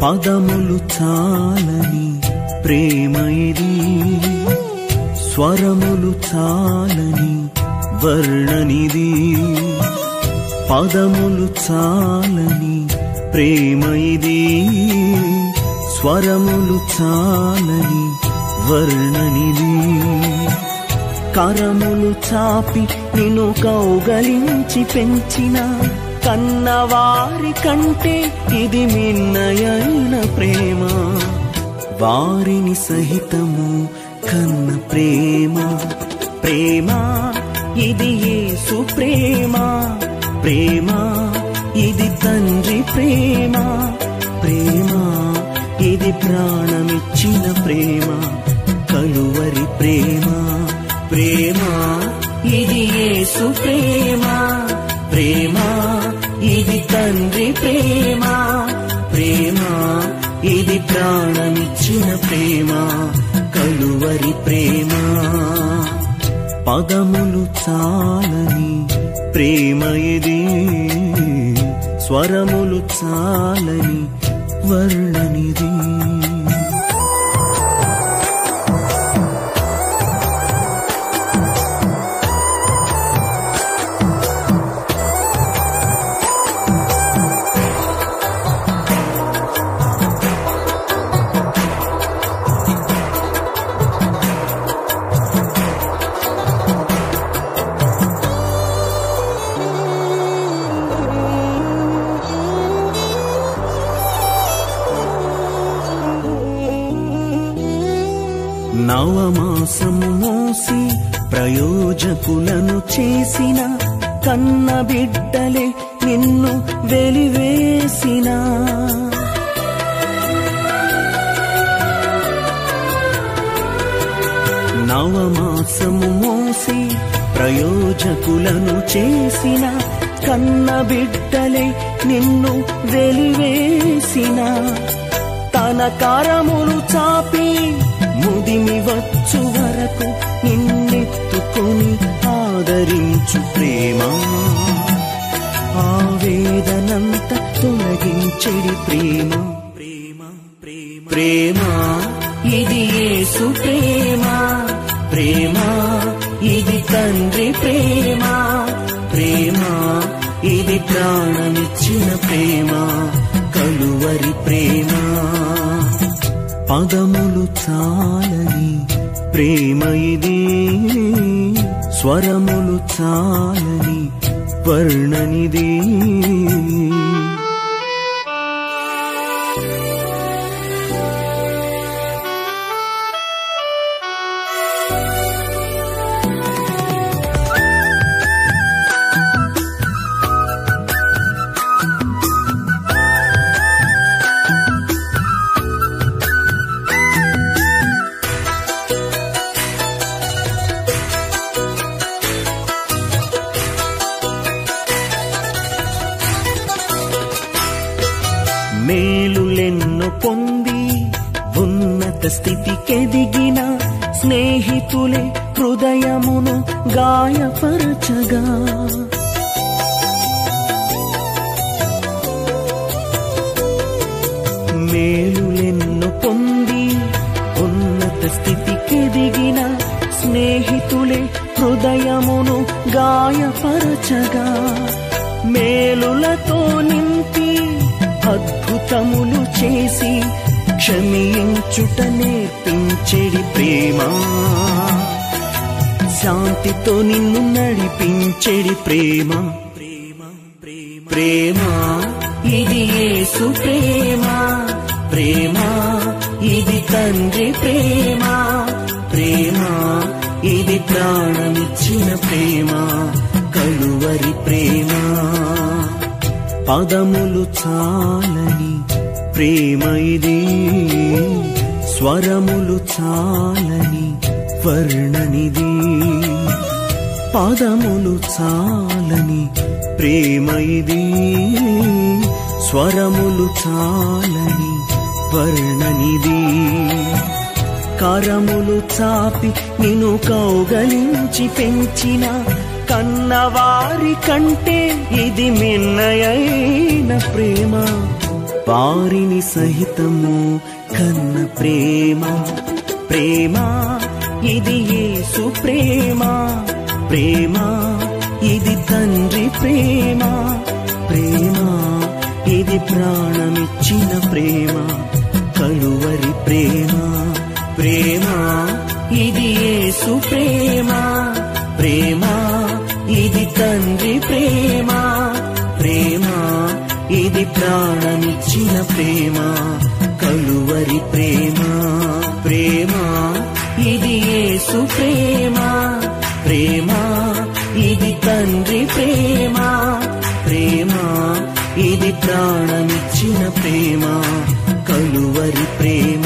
పదములు చాలని ప్రేమ ఇది, స్వరములు చాలని వర్ణనిది. పదములు చాలని ప్రేమ ఇది, స్వరములు చాలని వర్ణనిది. కరములు చాపి నిన్ను కౌగలించి పెంచిన కన్నవారి కంటే ఇది మిన్నయైన ప్రేమ. వారిని సహితము కన్న ప్రేమ, ప్రేమ ఇది యేసు ప్రేమ. ప్రేమ ఇది తండ్రి ప్రేమ, ప్రేమ ఇది ప్రాణమిచ్చిన ప్రేమ. కలువరి ప్రేమ, ప్రేమ ఇది యేసు ప్రేమ. ప్రేమ ఇది తండ్రి ప్రేమ, ప్రేమ ఇది ప్రాణమిచ్చిన ప్రేమ. కలువరి ప్రేమ. పదములు చాలని ప్రేమ ఇది, స్వరములు చాలని వర్ణనిది. నవమాసము మోసి ప్రయోజకులను చేసిన కన్న బిడ్డలే నిన్ను వెలివేసిన. నవమాసము మోసి ప్రయోజకులను చేసిన కన్న బిడ్డలే నిన్ను వెలివేసిన. తన కరములు చాపి ముదిమి వచ్చు వరకు నిన్నెత్తుకొని ఆదరించు ప్రేమ. ఆవేదనంత తొలగించెడి ప్రేమ. ప్రేమ ప్రేమ ప్రేమ ఇది యేసు ప్రేమ. ప్రేమ ఇది తండ్రి ప్రేమ. ప్రేమ ఇది ప్రాణమిచ్చిన ప్రేమ. కలువరి ప్రేమ. పదములు చాలని ప్రేమ ఇది, స్వరములు చాలని వర్ణనిది. మేలులెన్నో పొంది ఉన్నత స్థితికెదిగిన స్నేహితులే హృదయమును గాయపరచగా. మేలులెన్నో పొంది ఉన్నత స్థితికెదిగిన స్నేహితులే హృదయమును గాయపరచగా. మేలులతో నింపి అద్భుతములు చేసి క్షమించుట నేర్పించెడి ప్రేమ. శాంతితో నిన్ను నడిపించెడి ప్రేమ. ప్రేమ ప్రేమ ప్రేమ ఇది యేసు ప్రేమ. ప్రేమ ఇది తండ్రి ప్రేమ. ప్రేమ ఇది ప్రాణమిచ్చిన ప్రేమ. కలువరి ప్రేమ. పదములు చాలని ప్రేమ ఇది, స్వరములు చాలని వర్ణనిది. పదములు చాలని ప్రేమ ఇది, స్వరములు చాలని వర్ణనిది. కరములు చాపి నిన్ను కౌగలించి పెంచిన కన్నవారి కంటే ఇది మిన్నయైన ప్రేమ. వారిని సహితము కన్న ప్రేమ. ప్రేమ ఇది యేసు ప్రేమ. ప్రేమ ఇది తండ్రి ప్రేమ. ప్రేమ ఇది ప్రాణమిచ్చిన ప్రేమ, కలువరి ప్రేమ. ప్రేమ ఇది యేసు ప్రేమ. ప్రేమ ఇది తండ్రి ప్రేమ. ప్రేమ ఇది ప్రాణమిచ్చిన ప్రేమ, కలువరి ప్రేమ. ప్రేమ ఇది యేసు ప్రేమ. ప్రేమ ఇది తండ్రి ప్రేమ. ప్రేమ ఇది ప్రాణమిచ్చిన ప్రేమ, కలువరి ప్రేమ.